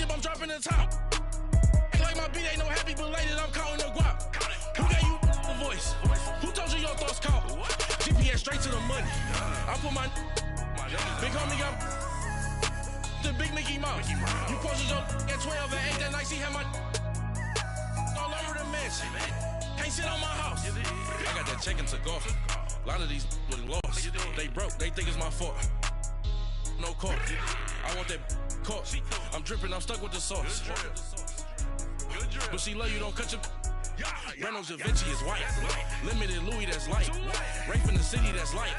chip, I'm dropping the top. Act like my beat ain't no happy belated, I'm counting the guap. Who gave you the voice? Who told you your thoughts count? GPS straight to the money. I put my big homie got the big Mickey Mouse. You posted your at 12 and 8 that night, she had my all over the mansion. Can't sit on my house. I got that check and took off. A lot of these look lost. They broke, they think it's my fault. No court. I want that court. I'm dripping, I'm stuck with the sauce. But she love you, don't cut your. Reynolds Da Vinci is white. Limited Louis, that's light. Rafe in the city, that's light.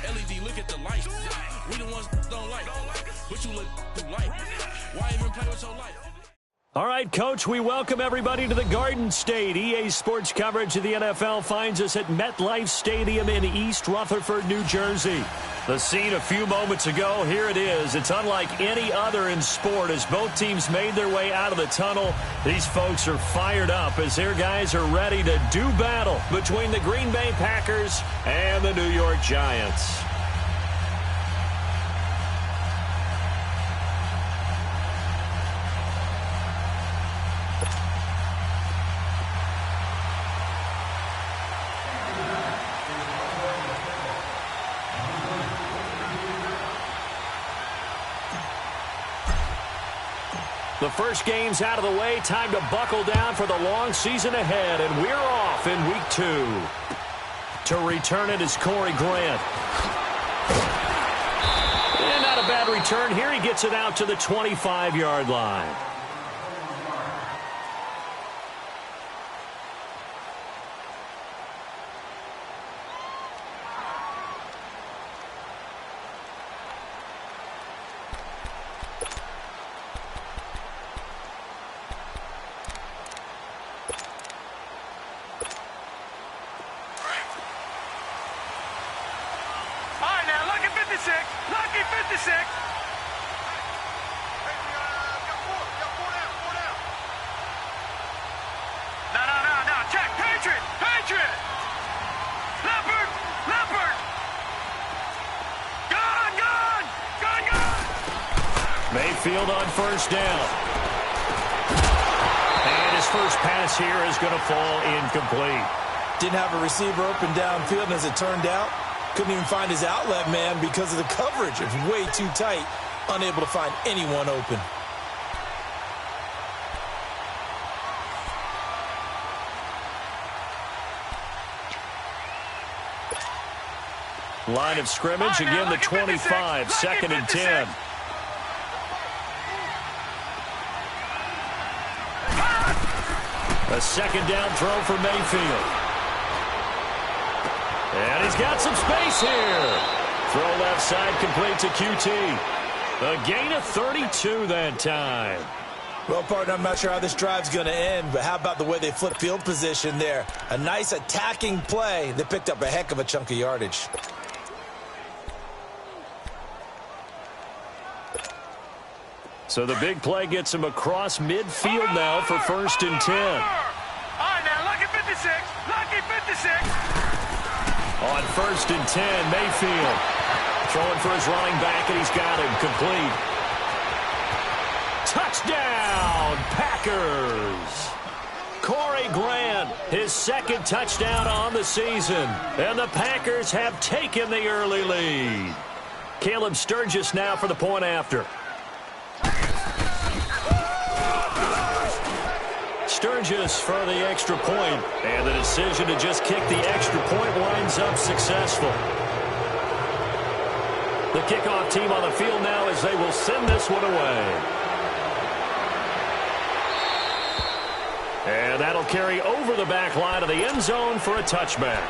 LED, look at the lights. We the ones don't like. But you look too light. Why even play with your life? All right, Coach, we welcome everybody to the Garden State. EA Sports coverage of the NFL finds us at MetLife Stadium in East Rutherford, New Jersey. The scene a few moments ago, here it is. It's unlike any other in sport as both teams made their way out of the tunnel. These folks are fired up as their guys are ready to do battle between the Green Bay Packers and the New York Giants. The first game's out of the way. Time to buckle down for the long season ahead. And we're off in week 2. To return it is Corey Grant. And not a bad return here. He gets it out to the 25-yard line. Lucky 56. No. Check. Patriot. Leopard. Gone. Mayfield on first down. And his first pass here is going to fall incomplete. Didn't have a receiver open downfield, and as it turned out, couldn't even find his outlet man because of the coverage. It was way too tight, unable to find anyone open. Line of scrimmage, again the 25, second and 10. A second down throw for Mayfield. And he's got some space here. Throw left side complete to QT. A gain of 32 that time. Well, partner, I'm not sure how this drive's going to end, but how about the way they flip field position there? A nice attacking play that picked up a heck of a chunk of yardage. So the big play gets him across midfield now for first and 10. All right, now, lucky 56. On first and 10, Mayfield throwing for his running back, and he's got him complete. Touchdown, Packers! Corey Grant, his second touchdown on the season, and the Packers have taken the early lead. Caleb Sturgis now for the point after. Sturgis for the extra point, and the decision to just kick the extra point winds up successful. The kickoff team on the field now as they will send this one away. And that'll carry over the back line of the end zone for a touchback.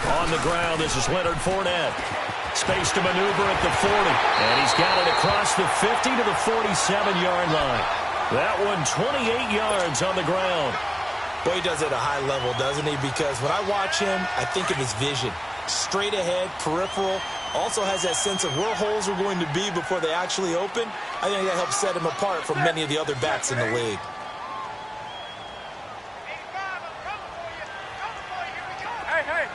On the ground, this is Leonard Fournette. Space to maneuver at the 40. And he's got it across the 50 to the 47-yard line. That one 28 yards on the ground. Boy, he does it at a high level, doesn't he? Because when I watch him, I think of his vision. straight ahead, peripheral. Also has that sense of where holes are going to be before they actually open. I think that helps set him apart from many of the other backs in the league. Hey.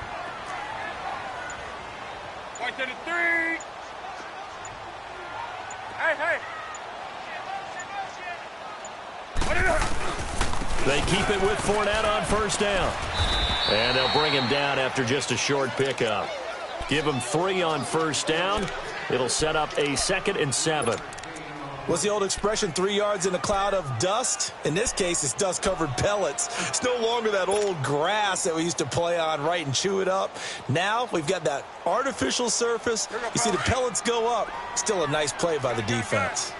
Point to the three. Hey. They keep it with Fournette on first down. And they'll bring him down after just a short pickup. Give him 3 on first down. It'll set up a 2nd and 7. What's the old expression, 3 yards in a cloud of dust? In this case, it's dust-covered pellets. It's no longer that old grass that we used to play on, right, and chew it up. Now we've got that artificial surface. You see the pellets go up. Still a nice play by the defense.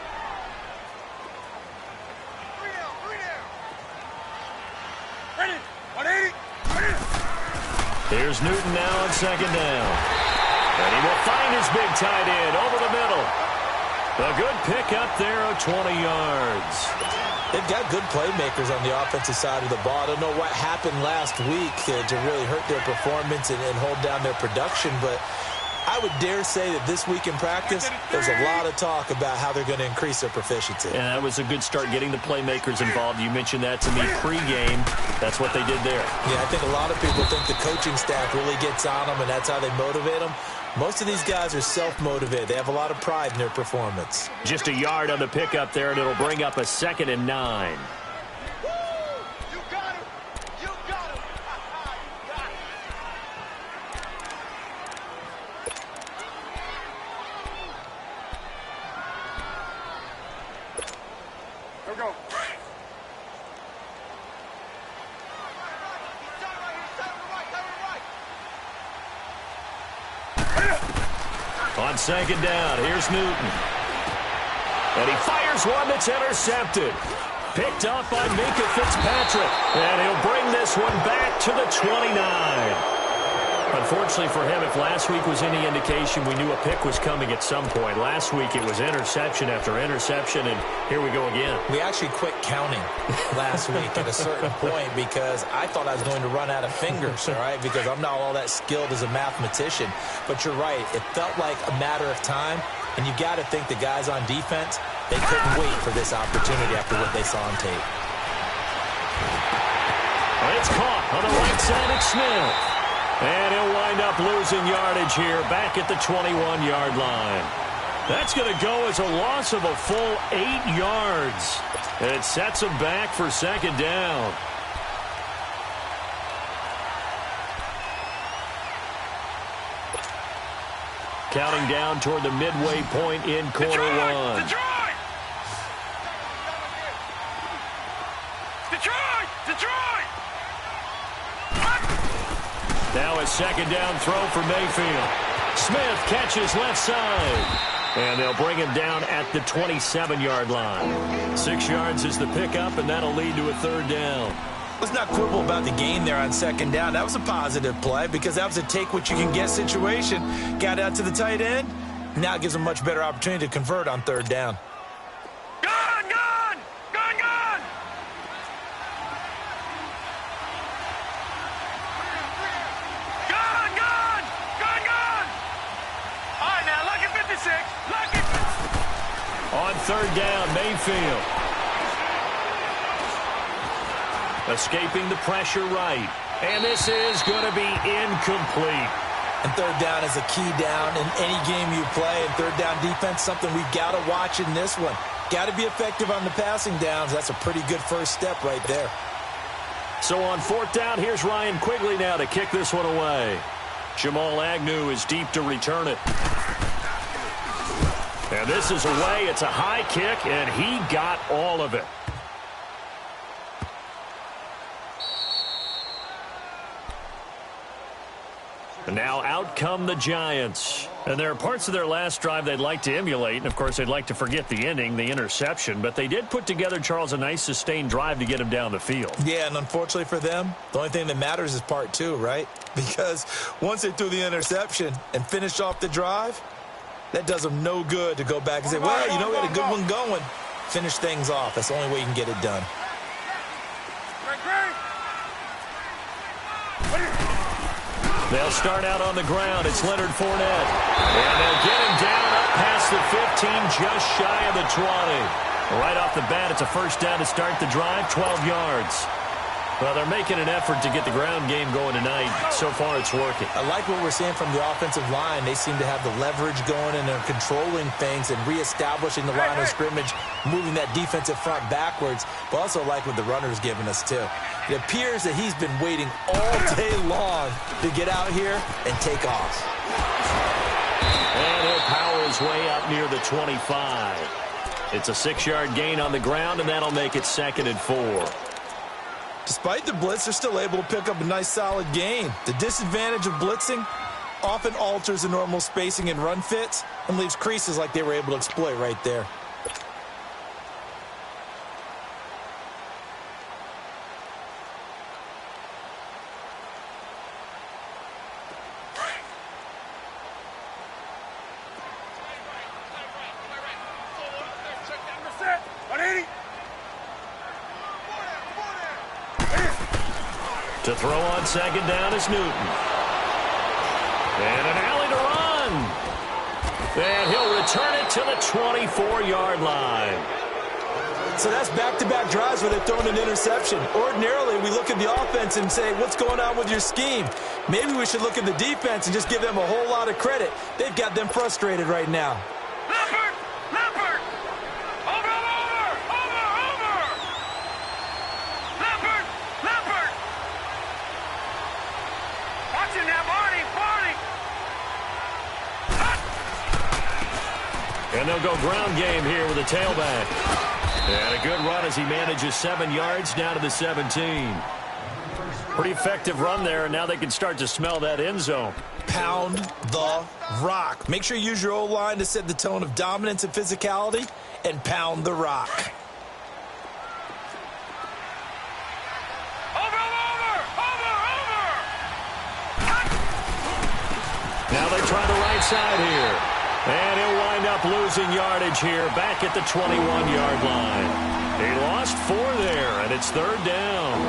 Here's Newton now on 2nd down. And he will find his big tight end over the middle. A good pickup there of 20 yards. They've got good playmakers on the offensive side of the ball. I don't know what happened last week to really hurt their performance and hold down their production, but I would dare say that this week in practice, there's a lot of talk about how they're going to increase their proficiency. And that was a good start getting the playmakers involved. You mentioned that to me pregame. That's what they did there. Yeah, I think a lot of people think the coaching staff really gets on them, and that's how they motivate them. Most of these guys are self-motivated. They have a lot of pride in their performance. Just a yard on the pickup there, and it'll bring up a 2nd and 9. On 2nd down, here's Newton. And he fires one that's intercepted. Picked off by Minka Fitzpatrick. And he'll bring this one back to the 29. Unfortunately for him, if last week was any indication, we knew a pick was coming at some point. Last week it was interception after interception, and here we go again. We actually quit counting last week at a certain point because I thought I was going to run out of fingers, all right, because I'm not all that skilled as a mathematician. But you're right. It felt like a matter of time, and you got to think the guys on defense, they couldn't wait for this opportunity after what they saw on tape. It's caught on the right side of Smith. And he'll wind up losing yardage here back at the 21-yard line. That's going to go as a loss of a full 8 yards. And it sets him back for 2nd down. Counting down toward the midway point in quarter one. Detroit! Now a 2nd down throw for Mayfield. Smith catches left side. And they'll bring him down at the 27-yard line. 6 yards is the pickup, and that'll lead to a 3rd down. Let's not quibble about the gain there on 2nd down. That was a positive play because that was a take-what-you-can-get situation. Got out to the tight end. Now it gives them a much better opportunity to convert on 3rd down. On 3rd down, Mayfield. Escaping the pressure right. And this is going to be incomplete. And 3rd down is a key down in any game you play. And 3rd down defense, something we've got to watch in this one. Got to be effective on the passing downs. That's a pretty good first step right there. So on 4th down, here's Ryan Quigley now to kick this one away. Jamal Agnew is deep to return it. And this is away. It's a high kick, and he got all of it. And now out come the Giants. And there are parts of their last drive they'd like to emulate. And, of course, they'd like to forget the ending, the interception. But they did put together, Charles, a nice sustained drive to get him down the field. Yeah, and unfortunately for them, the only thing that matters is part 2, right? Because once they threw the interception and finished off the drive, that does them no good to go back and say, well, you know, we had a good one going. Finish things off. That's the only way you can get it done. They'll start out on the ground. It's Leonard Fournette. And they'll get him down up past the 15, just shy of the 20. Right off the bat, it's a first down to start the drive, 12 yards. Well, they're making an effort to get the ground game going tonight. So far, it's working. I like what we're seeing from the offensive line. They seem to have the leverage going, and they're controlling things and reestablishing the line of scrimmage, moving that defensive front backwards. But also like what the runner's giving us, too. It appears that he's been waiting all day long to get out here and take off. And he'll power his way up near the 25. It's a 6-yard gain on the ground, and that'll make it 2nd and 4. Despite the blitz, they're still able to pick up a nice, solid gain. The disadvantage of blitzing often alters the normal spacing and run fits and leaves creases like they were able to exploit right there. To throw on 2nd down is Newton. And an alley to run. And he'll return it to the 24-yard line. So that's back-to-back drives where they've thrown an interception. Ordinarily, we look at the offense and say, what's going on with your scheme? Maybe we should look at the defense and just give them a whole lot of credit. They've got them frustrated right now. And they'll go ground game here with a tailback. And a good run as he manages 7 yards down to the 17. Pretty effective run there, and now they can start to smell that end zone. Pound the rock. Make sure you use your O-line to set the tone of dominance and physicality, and pound the rock. Now they try the right side here. And he'll wind up losing yardage here back at the 21-yard line. He lost 4 there, and it's 3rd down.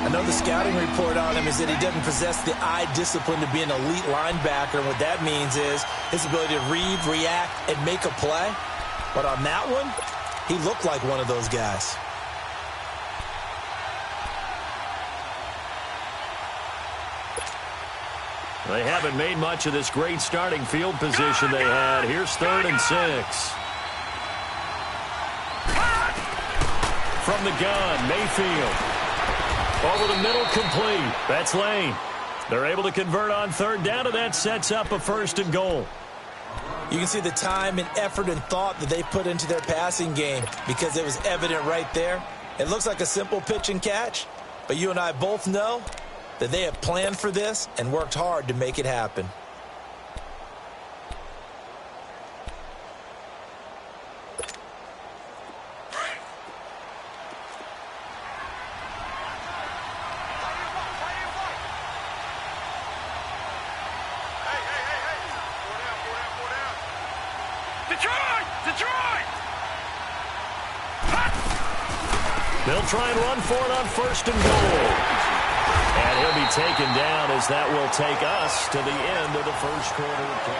I know the scouting report on him is that he doesn't possess the eye discipline to be an elite linebacker. And what that means is his ability to read, react, and make a play. But on that one, he looked like one of those guys. They haven't made much of this great starting field position they had. Here's 3rd and 6. From the gun, Mayfield. Over the middle, complete. That's Lane. They're able to convert on 3rd down, and that sets up a 1st and goal. You can see the time and effort and thought that they put into their passing game because it was evident right there. It looks like a simple pitch and catch, but you and I both know that they have planned for this and worked hard to make it happen. They'll try and run for it on 1st and goal. And he'll be taken down as that will take us to the end of the 1st quarter of play.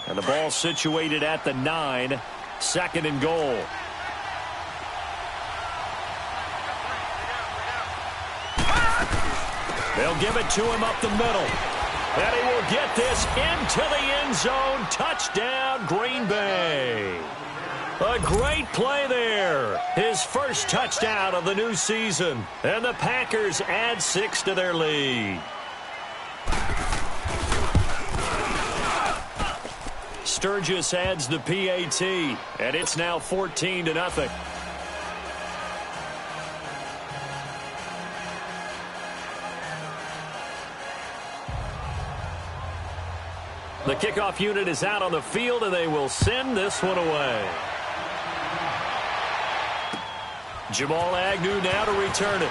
And the ball situated at the 9, 2nd and goal. They'll give it to him up the middle. And he will get this into the end zone. Touchdown, Green Bay. A great play there. His first touchdown of the new season. And the Packers add 6 to their lead. Sturgis adds the PAT. And it's now 14-0. The kickoff unit is out on the field, and they will send this one away. Jamal Agnew now to return it.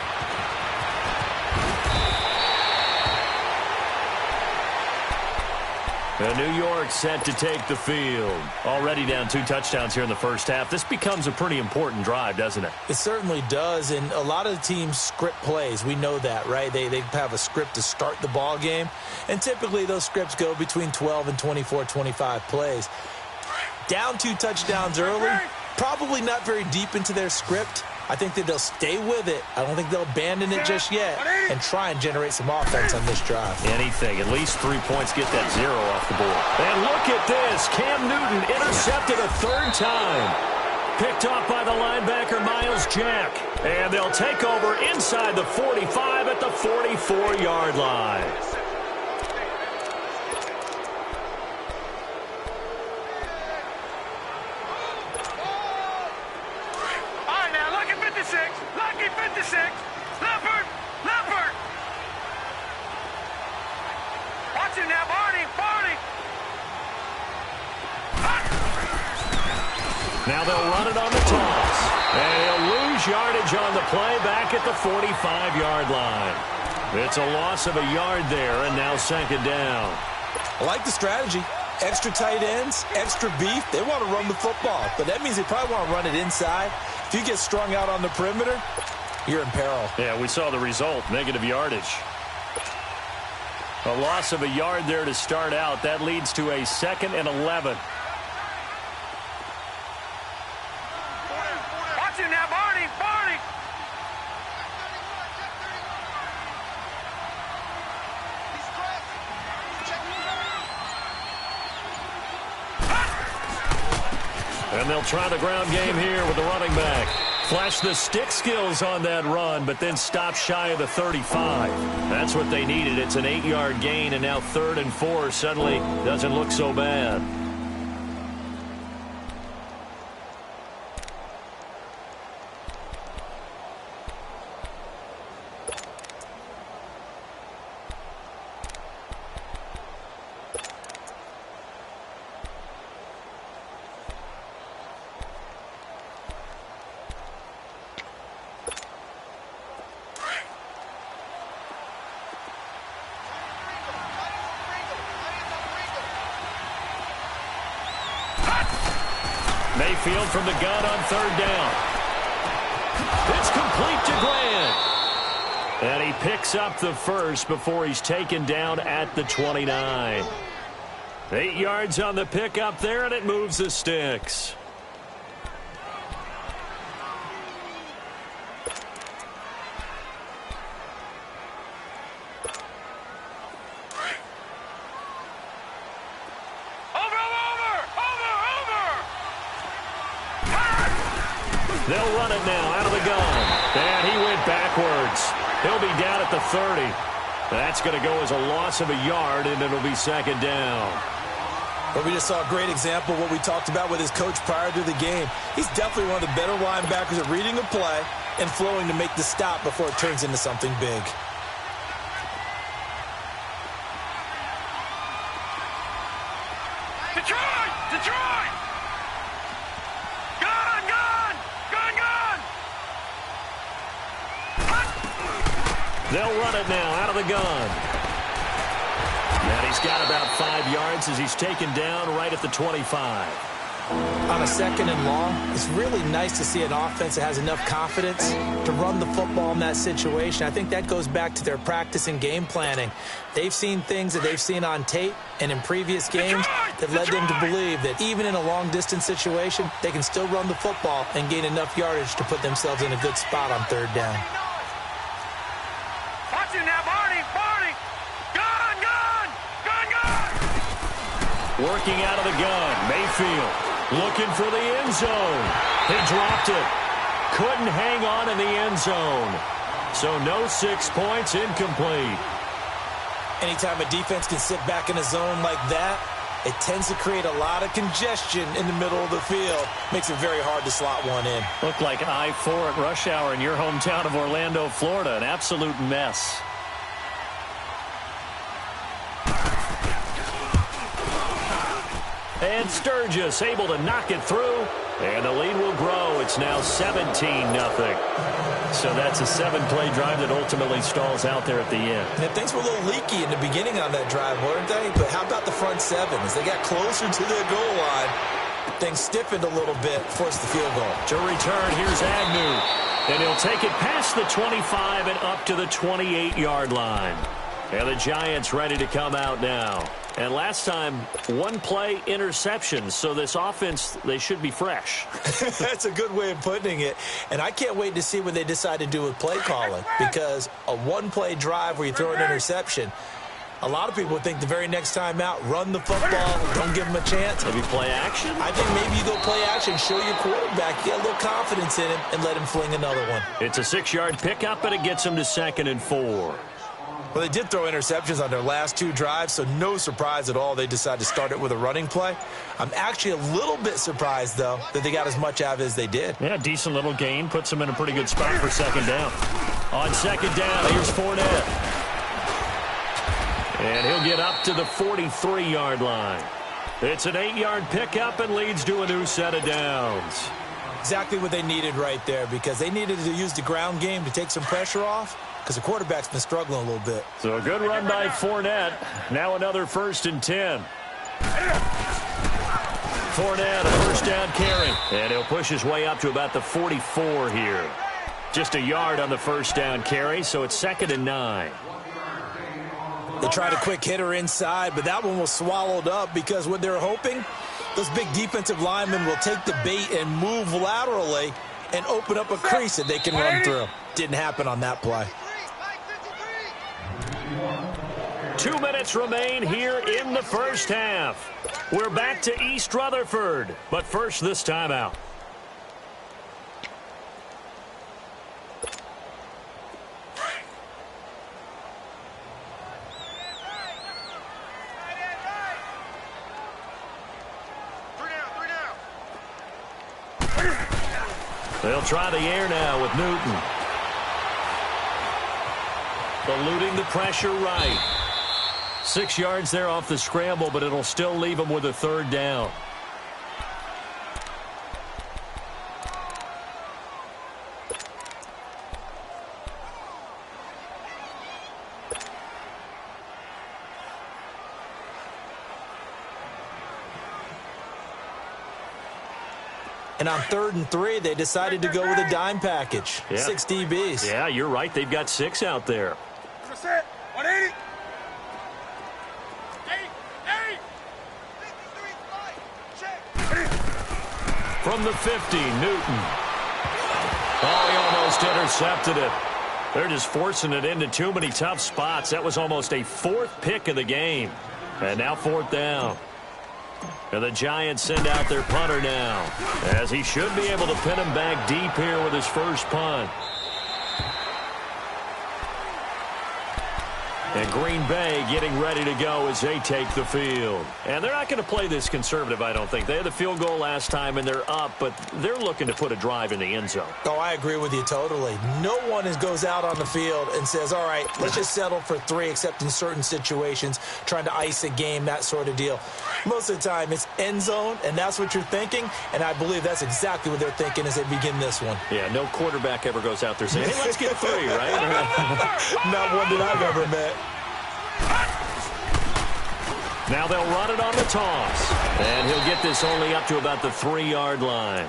And New York set to take the field. Already down 2 touchdowns here in the first half. This becomes a pretty important drive, doesn't it? It certainly does, and a lot of the teams script plays. We know that, right? They have a script to start the ball game, and typically those scripts go between 12 and 24, 25 plays. Down 2 touchdowns early, probably not very deep into their script. I think that they'll stay with it. I don't think they'll abandon it just yet and try and generate some offense on this drive. Anything. At least 3 points, get that 0 off the board. And look at this. Cam Newton intercepted a 3rd time. Picked off by the linebacker, Miles Jack. And they'll take over inside the 45 at the 44-yard line. Lucky 56. Leopard. Watch him now, Barney. Now they'll run it on the toss. And he'll lose yardage on the play back at the 45-yard line. It's a loss of a yard there, and now 2nd down. I like the strategy. Extra tight ends, extra beef. They want to run the football, but that means they probably want to run it inside. If you get strung out on the perimeter, you're in peril. Yeah, we saw the result, negative yardage. A loss of a yard there to start out. That leads to a 2nd and 11. Watch him now, Barney. And they'll try the ground game here with the running back. Flash the stick skills on that run, but then stop shy of the 35. That's what they needed. It's an 8-yard gain, and now 3rd and 4 suddenly doesn't look so bad. Mayfield from the gun on 3rd down. It's complete to Grant. And he picks up the first before he's taken down at the 29. 8 yards on the pickup there, and it moves the sticks. They'll run it now out of the gun. And he went backwards. He'll be down at the 30. That's going to go as a loss of a yard, and it'll be 2nd down. Well, we just saw a great example of what we talked about with his coach prior to the game. He's definitely one of the better linebackers at reading a play and flowing to make the stop before it turns into something big. Detroit! They'll run it now out of the gun. And he's got about 5 yards as he's taken down right at the 25. On a 2nd and long, it's really nice to see an offense that has enough confidence to run the football in that situation. I think that goes back to their practice and game planning. They've seen things that they've seen on tape and in previous games that led them to believe that even in a long-distance situation, they can still run the football and gain enough yardage to put themselves in a good spot on 3rd down. Watch him now, Barney! Gun! Working out of the gun, Mayfield looking for the end zone. He dropped it. Couldn't hang on in the end zone. So no 6 points, incomplete. Anytime a defense can sit back in a zone like that, it tends to create a lot of congestion in the middle of the field. Makes it very hard to slot one in. Looked like I-4 at rush hour in your hometown of Orlando, Florida. An absolute mess. And Sturgis able to knock it through. And the lead will grow. It's now 17-0. So that's a 7-play drive that ultimately stalls out there at the end. And things were a little leaky in the beginning on that drive, weren't they? But how about the front seven? As they got closer to their goal line, things stiffened a little bit, forced the field goal. To return, here's Agnew. And he'll take it past the 25 and up to the 28-yard line. And the Giants ready to come out now. And last time, one-play interceptions. So this offense, they should be fresh. That's a good way of putting it. And I can't wait to see what they decide to do with play calling. Because a one-play drive where you throw an interception, a lot of people think the very next time out, run the football, don't give them a chance. Maybe play action? I think maybe you go play action, show your quarterback, get a little confidence in him, and let him fling another one. It's a 6-yard pickup, and it gets him to 2nd and 4. Well, they did throw interceptions on their last 2 drives, so no surprise at all they decided to start it with a running play. I'm actually a little bit surprised, though, that they got as much out of it as they did. Yeah, decent little gain. Puts them in a pretty good spot for 2nd down. On 2nd down, here's Fournette. And he'll get up to the 43-yard line. It's an 8-yard pickup and leads to a new set of downs. Exactly what they needed right there, because they needed to use the ground game to take some pressure off, because the quarterback's been struggling a little bit. So a good run by Fournette. Now another 1st and 10. Fournette, a 1st down carry. And he'll push his way up to about the 44 here. Just a yard on the 1st down carry, so it's 2nd and 9. They tried a quick hitter inside, but that one was swallowed up because what they're hoping, those big defensive linemen will take the bait and move laterally and open up a crease that they can run through. Didn't happen on that play. 2 minutes remain here in the first half. We're back to East Rutherford, but first this timeout. They'll try the air now with Newton. Eluding the pressure right. 6 yards there off the scramble, but it'll still leave him with a 3rd down. And on 3rd and 3, they decided to go with a dime package. Yeah. 6 DBs. Yeah, you're right. They've got 6 out there. 180. From the 50, Newton. Oh, he almost intercepted it. They're just forcing it into too many tough spots. That was almost a 4th pick of the game. And now 4th down. And the Giants send out their punter now, as he should be able to pin him back deep here with his first punt. And Green Bay getting ready to go as they take the field. And they're not going to play this conservative, I don't think. They had the field goal last time, and they're up, but they're looking to put a drive in the end zone. Oh, I agree with you totally. No one goes out on the field and says, all right, let's just settle for 3, except in certain situations, trying to ice a game, that sort of deal. Most of the time, it's end zone, and that's what you're thinking, and I believe that's exactly what they're thinking as they begin this one. Yeah, no quarterback ever goes out there saying, hey, let's get 3, right? Not one that I've ever met. Now they'll run it on the toss. And he'll get this only up to about the 3-yard line.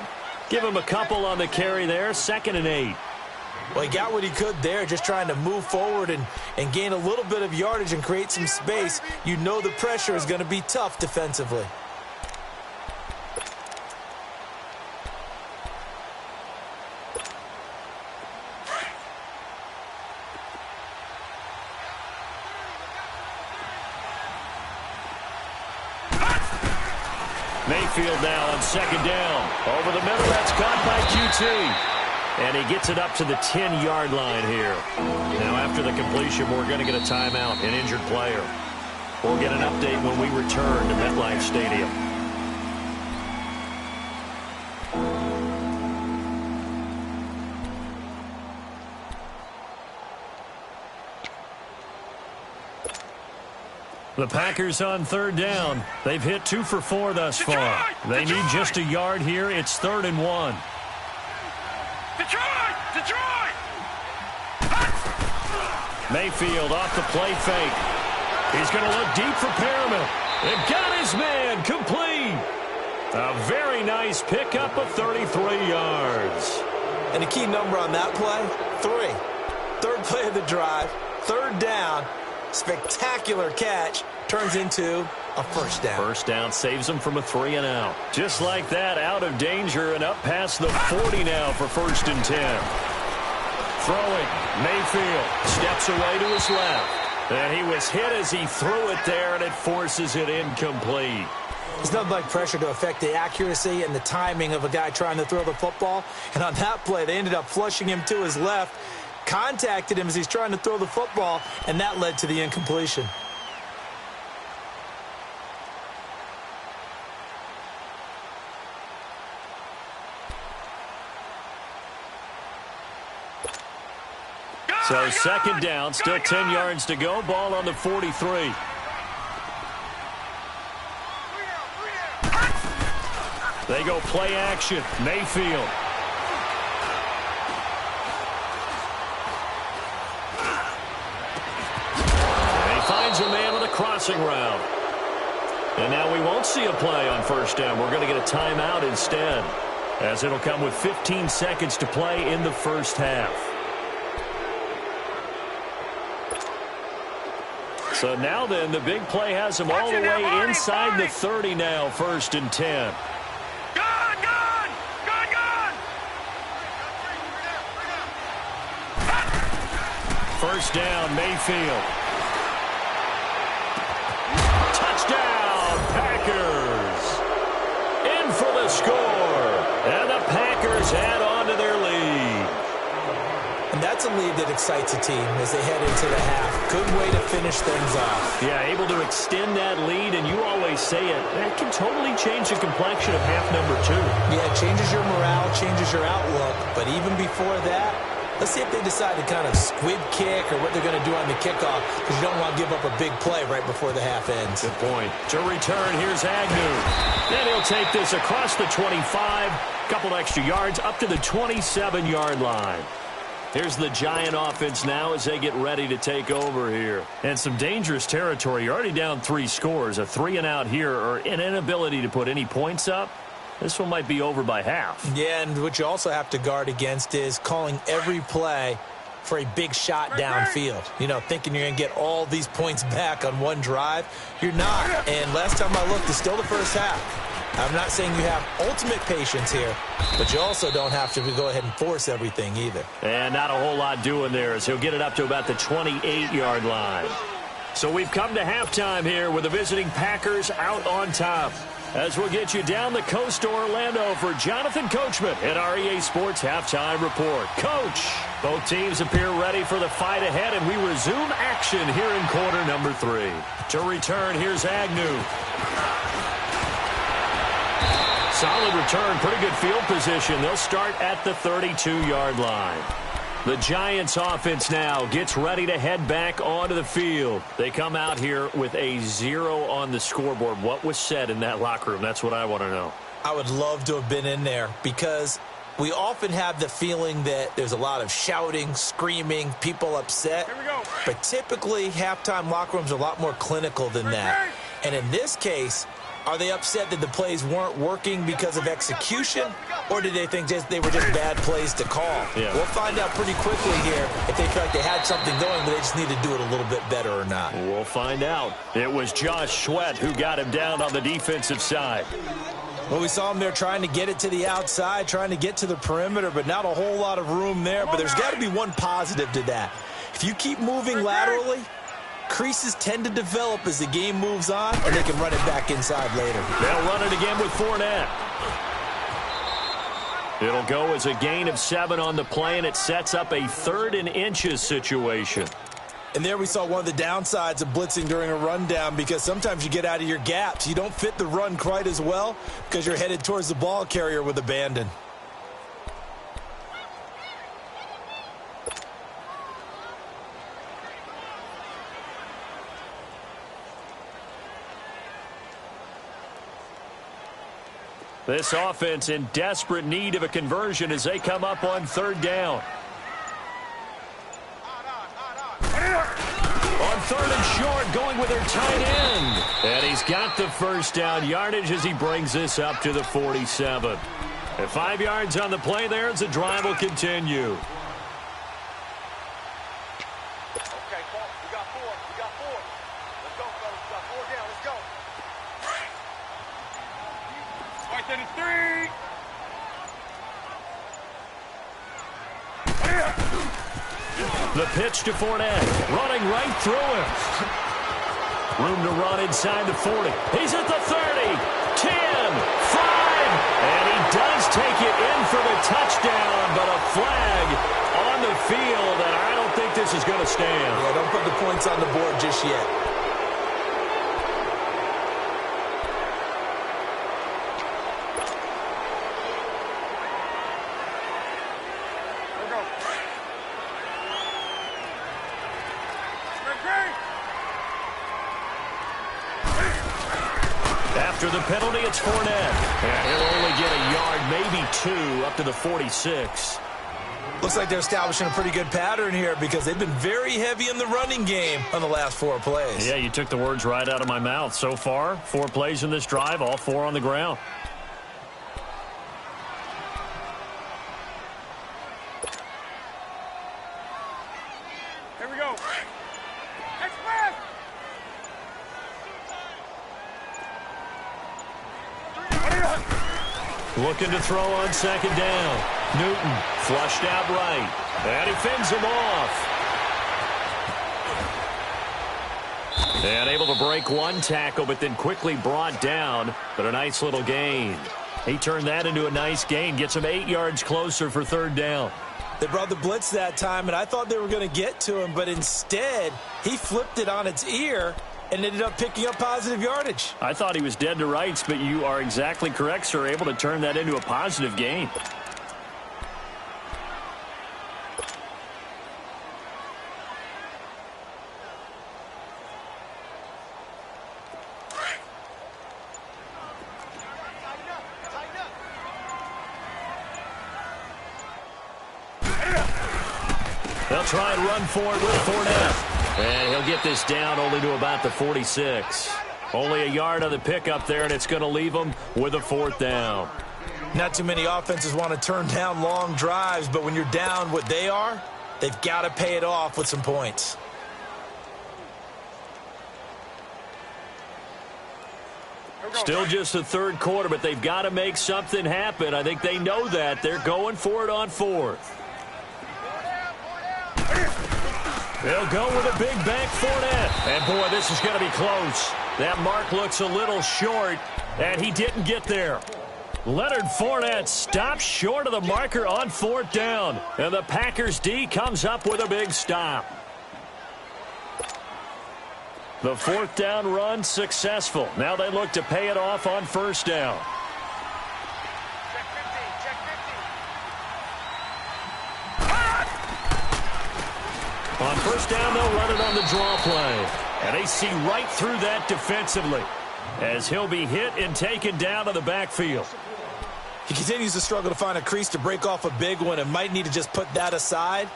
Give him a couple on the carry there. 2nd and 8. Well, he got what he could there, just trying to move forward and gain a little bit of yardage and create some space. You know the pressure is going to be tough defensively. Mayfield now on 2nd down. Over the middle, that's caught by QT. And he gets it up to the 10-yard line here. Now, after the completion, we're going to get a timeout, an injured player. We'll get an update when we return to MetLife Stadium. The Packers on third down. They've hit 2 for 4 thus far. They need just a yard here. It's 3rd and 1. Detroit! Mayfield off the play fake. He's going to look deep for Perriman. It got his man complete. A very nice pickup of 33 yards. And the key number on that play, 3. Third play of the drive, 3rd down. Spectacular catch turns into a first down. First down saves him from a 3 and out. Just like that, out of danger and up past the 40 now for 1st and 10. Throwing, Mayfield steps away to his left. And he was hit as he threw it there, and it forces it incomplete. There's nothing like pressure to affect the accuracy and the timing of a guy trying to throw the football. And on that play, they ended up flushing him to his left. Contacted him as he's trying to throw the football, and that led to the incompletion. So 2nd down, still 10 yards to go. Ball on the 43. They go play action. Mayfield. Finds a man with a crossing route. And now we won't see a play on 1st down. We're going to get a timeout instead, as it'll come with 15 seconds to play in the 1st half. So now then, the big play has him all the way inside the 30 now, 1st and 10. Gone! 1st down, Mayfield. Touchdown, Packers. In for the score. And the Packers add on to their lead. And that's a lead that excites a team as they head into the half. Good way to finish things off. Yeah, able to extend that lead, and you always say it, that can totally change the complexion of half number 2. Yeah, it changes your morale, changes your outlook. But even before that, let's see if they decide to kind of squib kick or what they're going to do on the kickoff, because you don't want to give up a big play right before the half ends. Good point. To return, here's Agnew. Then he'll take this across the 25, couple extra yards up to the 27-yard line. Here's the Giant offense now as they get ready to take over here. And some dangerous territory. You're already down 3 scores. A 3 and out here, or an inability to put any points up. This one might be over by half. Yeah, and what you also have to guard against is calling every play for a big shot downfield. You know, thinking you're going to get all these points back on one drive. You're not. And last time I looked, it's still the 1st half. I'm not saying you have ultimate patience here, but you also don't have to go ahead and force everything either. And not a whole lot doing there, as he'll get it up to about the 28-yard line. So we've come to halftime here with the visiting Packers out on top. As we'll get you down the coast to Orlando for Jonathan Coachman at our EA Sports Halftime Report. Coach, both teams appear ready for the fight ahead, and we resume action here in quarter number 3. To return, here's Agnew. Solid return, pretty good field position. They'll start at the 32-yard line. The Giants offense now gets ready to head back onto the field. They come out here with a 0 on the scoreboard. What was said in that locker room? That's what I want to know. I would love to have been in there, because we often have the feeling that there's a lot of shouting, screaming, people upset. Here we go. But typically, halftime locker rooms are a lot more clinical than that. And in this case, are they upset that the plays weren't working because of execution, or did they think they were just bad plays to call? Yeah. We'll find out pretty quickly here if they feel like they had something going, but they just need to do it a little bit better or not. We'll find out. It was Josh Sweat who got him down on the defensive side. Well, we saw him there trying to get it to the outside, trying to get to the perimeter, but not a whole lot of room there. But there's got to be one positive to that. If you keep moving laterally, creases tend to develop as the game moves on, and they can run it back inside later. They'll run it again with Fournette. It'll go as a gain of 7 on the play, and it sets up a 3rd and inches situation. And there we saw one of the downsides of blitzing during a rundown, because sometimes you get out of your gaps. You don't fit the run quite as well because you're headed towards the ball carrier with abandon. This offense in desperate need of a conversion as they come up on third down. On third and short, going with their tight end. And he's got the first down yardage as he brings this up to the 47. At 5 yards on the play there as the drive will continue. Okay, Paul, we got four. We got four. Let's go, fellas. We got 4 down. Let's go. Right there to 3. The pitch to Fournette, running right through him. Room to run inside the 40. He's at the 30, 10, 5, and he does take it in for the touchdown, but a flag on the field, and I don't think this is going to stand. Yeah, don't put the points on the board just yet. After the penalty, it's Fournette. And he'll only get a yard, maybe 2, up to the 46. Looks like they're establishing a pretty good pattern here because they've been very heavy in the running game on the last 4 plays. Yeah, you took the words right out of my mouth. So far, 4 plays in this drive, all 4 on the ground. Here we go. Express. Looking to throw on second down. Newton flushed out right. And he fends him off. And able to break 1 tackle, but then quickly brought down. But a nice little gain. He turned that into a nice gain. Gets him 8 yards closer for third down. They brought the blitz that time, and I thought they were going to get to him, but instead, he flipped it on its ear and ended up picking up positive yardage. I thought he was dead to rights, but you are exactly correct, sir. Able to turn that into a positive gain. They'll try and run for it with Fournette. And he'll get this down only to about the 46. Only a yard on the pickup there, and it's going to leave them with a 4th down. Not too many offenses want to turn down long drives, but when you're down what they are, they've got to pay it off with some points. Still just the 3rd quarter, but they've got to make something happen. I think they know that. They're going for it on 4th. They'll go with a big bank Fournette. And, boy, this is going to be close. That mark looks a little short, and he didn't get there. Leonard Fournette stops short of the marker on 4th down. And the Packers D comes up with a big stop. The 4th down run successful. Now they look to pay it off on 1st down. On 1st down, they'll run it on the draw play. And they see right through that defensively as he'll be hit and taken down to the backfield. He continues to struggle to find a crease to break off a big one and might need to just put that aside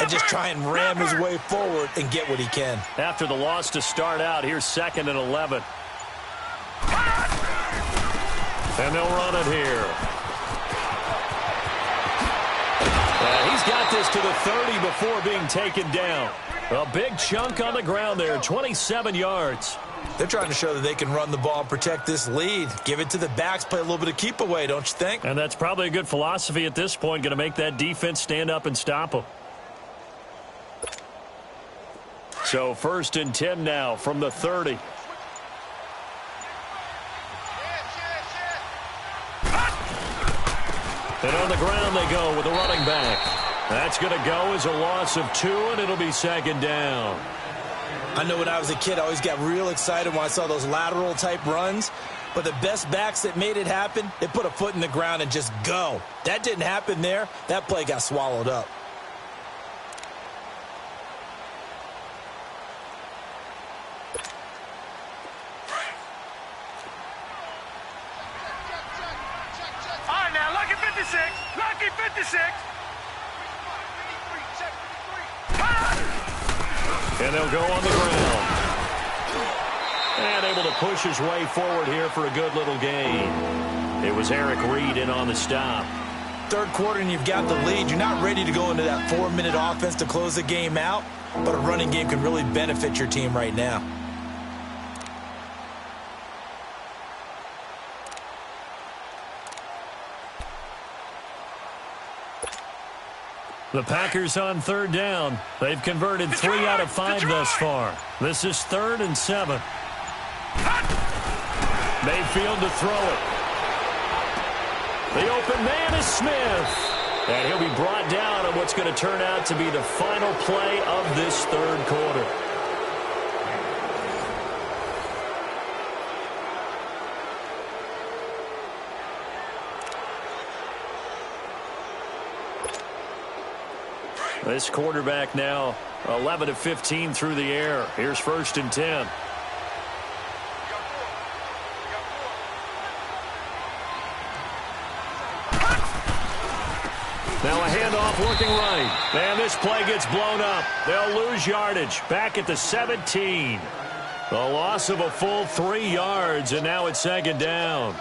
and just try and ram his way forward and get what he can. After the loss to start out, here's 2nd and 11. And they'll run it here. He's got this to the 30 before being taken down. A big chunk on the ground there, 27 yards. They're trying to show that they can run the ball and protect this lead. Give it to the backs, play a little bit of keep away, don't you think? And that's probably a good philosophy at this point, going to make that defense stand up and stop them. So 1st and 10 now from the 30. And on the ground they go with the running back. That's going to go as a loss of 2, and it'll be 2nd down. I know when I was a kid, I always got real excited when I saw those lateral-type runs. But the best backs that made it happen, they put a foot in the ground and just go. That didn't happen there. That play got swallowed up. And they'll go on the ground. And able to push his way forward here for a good little gain. It was Eric Reed in on the stop. Third quarter and you've got the lead. You're not ready to go into that 4-minute offense to close the game out, but a running game can really benefit your team right now. The Packers on third down. They've converted 3 out of 5 thus far. This is 3rd and 7. Mayfield to throw it. The open man is Smith. And he'll be brought down on what's going to turn out to be the final play of this third quarter. This quarterback now 11 of 15 through the air. Here's 1st and 10. Now a handoff working right. And this play gets blown up. They'll lose yardage. Back at the 17. The loss of a full 3 yards, and now it's 2nd down.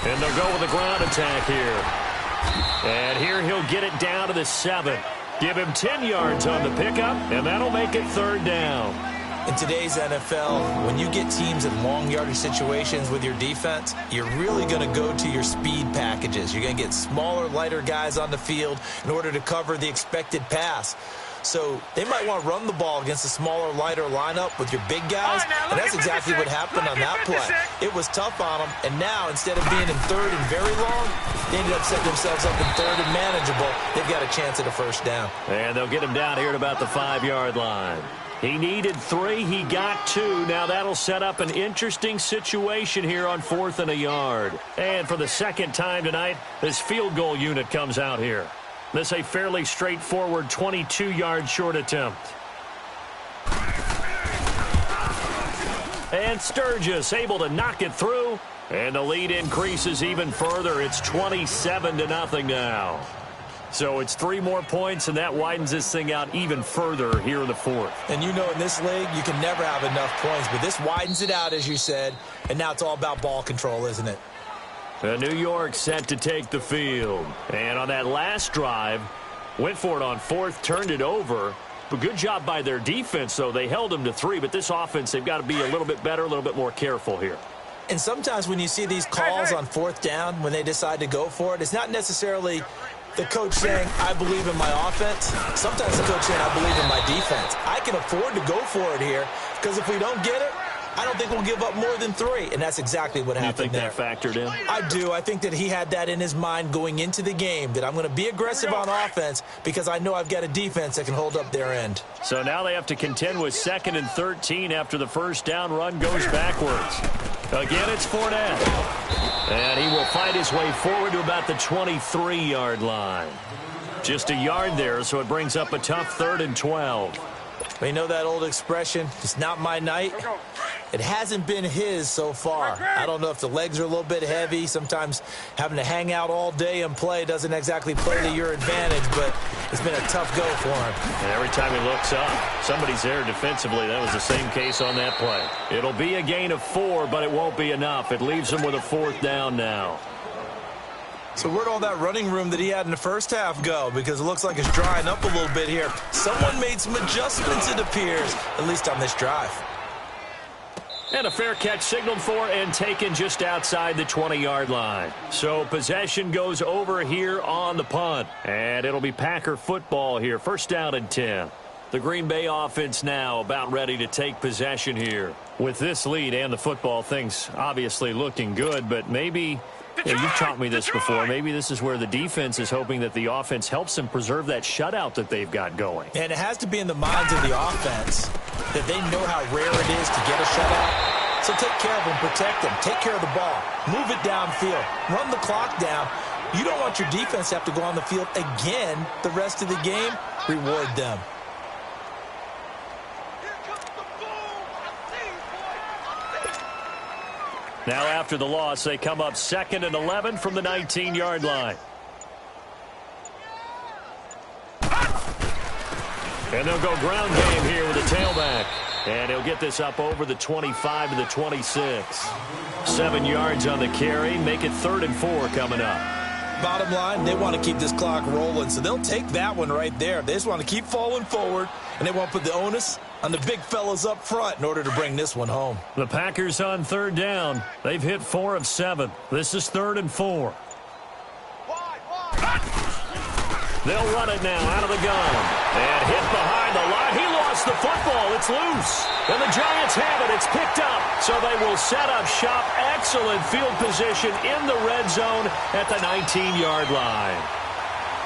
And they'll go with a ground attack here. And here he'll get it down to the 7. Give him 10 yards on the pickup, and that'll make it 3rd down. In today's NFL, when you get teams in long yardage situations with your defense, you're really going to go to your speed packages. You're going to get smaller, lighter guys on the field in order to cover the expected pass. So they might want to run the ball against a smaller, lighter lineup with your big guys, and that's exactly what happened on that play. It was tough on them, and now instead of being in 3rd and very long, they ended up setting themselves up in 3rd and manageable. They've got a chance at a 1st down. And they'll get him down here at about the 5-yard line. He needed 3. He got 2. Now that'll set up an interesting situation here on 4th and a yard. And for the 2nd time tonight, this field goal unit comes out here. This a fairly straightforward 22-yard short attempt. And Sturgis able to knock it through. And the lead increases even further. It's 27-0 now. So it's 3 more points, and that widens this thing out even further here in the 4th. And you know in this league, you can never have enough points, but this widens it out, as you said, and now it's all about ball control, isn't it? New York set to take the field. And on that last drive, went for it on 4th, turned it over. But good job by their defense, though. They held them to 3, but this offense, they've got to be a little bit better, a little bit more careful here. And sometimes when you see these calls on 4th down, when they decide to go for it, it's not necessarily the coach saying, I believe in my offense. Sometimes the coach saying, I believe in my defense. I can afford to go for it here, because if we don't get it, I don't think we'll give up more than 3, and that's exactly what happened there. You think that factored in? I do. I think that he had that in his mind going into the game, that I'm going to be aggressive on offense because I know I've got a defense that can hold up their end. So now they have to contend with 2nd and 13 after the 1st down run goes backwards. Again, it's Fournette. And he will fight his way forward to about the 23-yard line. Just a yard there, so it brings up a tough 3rd and 12. We know that old expression, it's not my night. It hasn't been his so far. I don't know if the legs are a little bit heavy. Sometimes having to hang out all day and play doesn't exactly play to your advantage, but it's been a tough go for him. And every time he looks up, somebody's there defensively. That was the same case on that play. It'll be a gain of 4, but it won't be enough. It leaves him with a 4th down now. So where'd all that running room that he had in the first half go? Because it looks like it's drying up a little bit here. Someone made some adjustments, it appears, at least on this drive. And a fair catch signaled for and taken just outside the 20-yard line. So possession goes over here on the punt. And it'll be Packer football here. 1st down and 10. The Green Bay offense now about ready to take possession here. With this lead and the football, things obviously looking good, but maybe... Yeah, you've taught me this before. Maybe this is where the defense is hoping that the offense helps them preserve that shutout that they've got going. And it has to be in the minds of the offense that they know how rare it is to get a shutout. So take care of them, protect them, take care of the ball, move it downfield, run the clock down, You don't want your defense to have to go on the field again the rest of the game. Reward them. Now after the loss, they come up 2nd and 11 from the 19-yard line. And they'll go ground game here with a tailback. And he'll get this up over the 25 to the 26. 7 yards on the carry. Make it 3rd and 4 coming up. Bottom line, they want to keep this clock rolling, so they'll take that one right there. They just want to keep falling forward, and they want to put the onus on the big fellas up front in order to bring this one home. The Packers on 3rd down. They've hit 4 of 7. This is 3rd and 4. They'll run it now out of the gun. And hit behind the line. He lost the football. It's loose. And the Giants have it. It's picked up. So they will set up shop. Excellent field position in the red zone at the 19-yard line.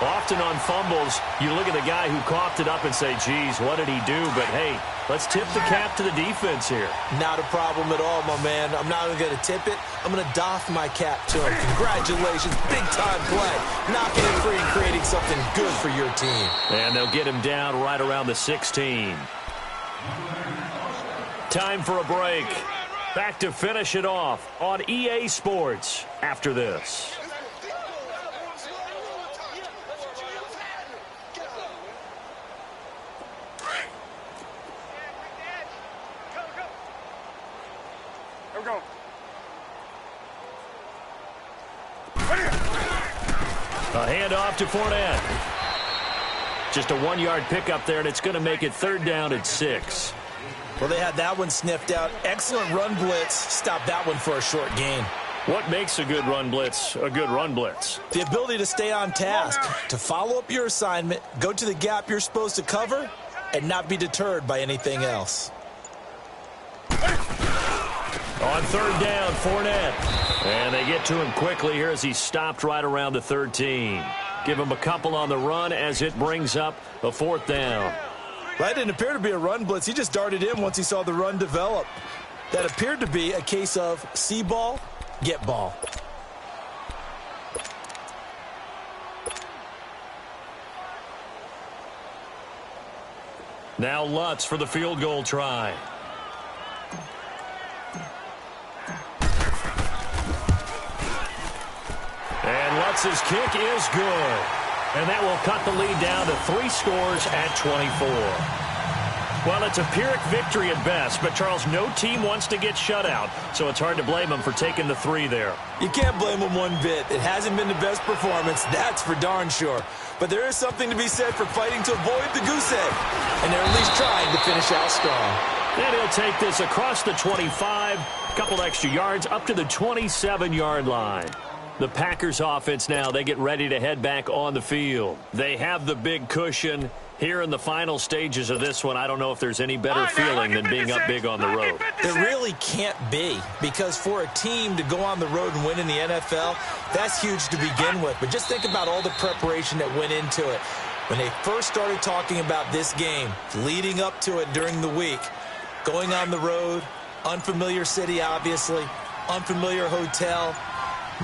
Often on fumbles, you look at the guy who coughed it up and say, geez, what did he do? But, hey, let's tip the cap to the defense here. Not a problem at all, my man. I'm not even going to tip it. I'm going to doff my cap to him. Congratulations. Big-time play. Knocking it free and creating something good for your team. And they'll get him down right around the 16. Time for a break. Back to finish it off on EA Sports after this. A handoff to Fournette. Just a 1-yard pickup there, and it's going to make it 3rd down at 6. Well, they had that one sniffed out. Excellent run blitz. Stop that one for a short gain. What makes a good run blitz a good run blitz? The ability to stay on task, to follow up your assignment, go to the gap you're supposed to cover, and not be deterred by anything else. On 3rd down, Fournette. And they get to him quickly here as he's stopped right around the 13. Give him a couple on the run as it brings up a 4th down. That didn't appear to be a run blitz. He just darted in once he saw the run develop. That appeared to be a case of see ball, get ball. Now Lutz for the field goal try. And Lutz's kick is good. And that will cut the lead down to 3 scores at 24. Well, it's a Pyrrhic victory at best, but, Charles, no team wants to get shut out, so it's hard to blame them for taking the 3 there. You can't blame them one bit. It hasn't been the best performance, that's for darn sure. But there is something to be said for fighting to avoid the goose egg, and they're at least trying to finish out strong. And he'll take this across the 25, a couple extra yards, up to the 27-yard line. The Packers offense now, they get ready to head back on the field. They have the big cushion. Here in the final stages of this one, I don't know if there's any better feeling than being up big on the road. There really can't be, because for a team to go on the road and win in the NFL, that's huge to begin with. But just think about all the preparation that went into it. When they first started talking about this game, leading up to it during the week, going on the road, unfamiliar city, obviously, unfamiliar hotel.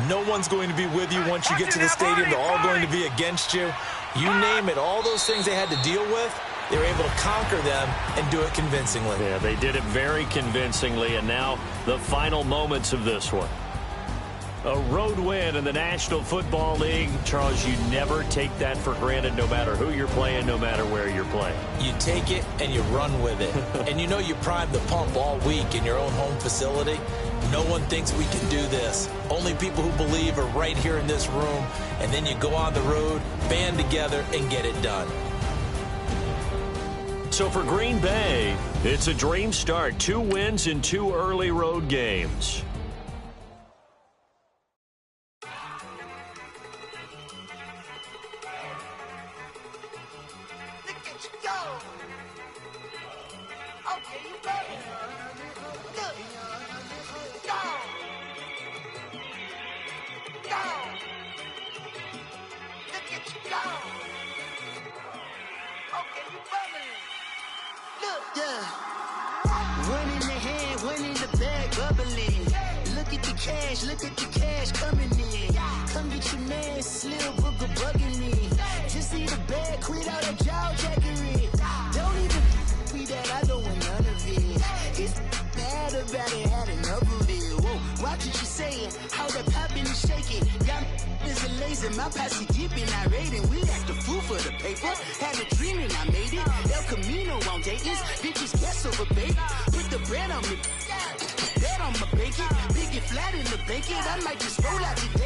No one's going to be with you once you get to the stadium. They're all going to be against you. You name it, all those things they had to deal with, they were able to conquer them and do it convincingly. Yeah, they did it very convincingly, and now the final moments of this one. A road win in the National Football League. Charles, you never take that for granted no matter who you're playing, no matter where you're playing. You take it and you run with it. And you know you primed the pump all week in your own home facility. No one thinks we can do this. Only people who believe are right here in this room. And then you go on the road, band together, and get it done. So for Green Bay, it's a dream start. 2 wins in 2 early road games. Look at the cash coming in. Come get your mans this little booger bugging me. Just need a bag, quit all that jaw jackery. Don't even me that I don't want none of it. It's bad about it, had enough of it. Whoa, watch what you saying, how that poppin' and shaking. Got is a laser, my posse deep and I raiding. We act the fool for the paper. Had a dream and I made it. El Camino on Dayton's, bitches guess over baby. Put the bread on me, bet on my bacon. Big and flat in the blanket, I might just roll out today.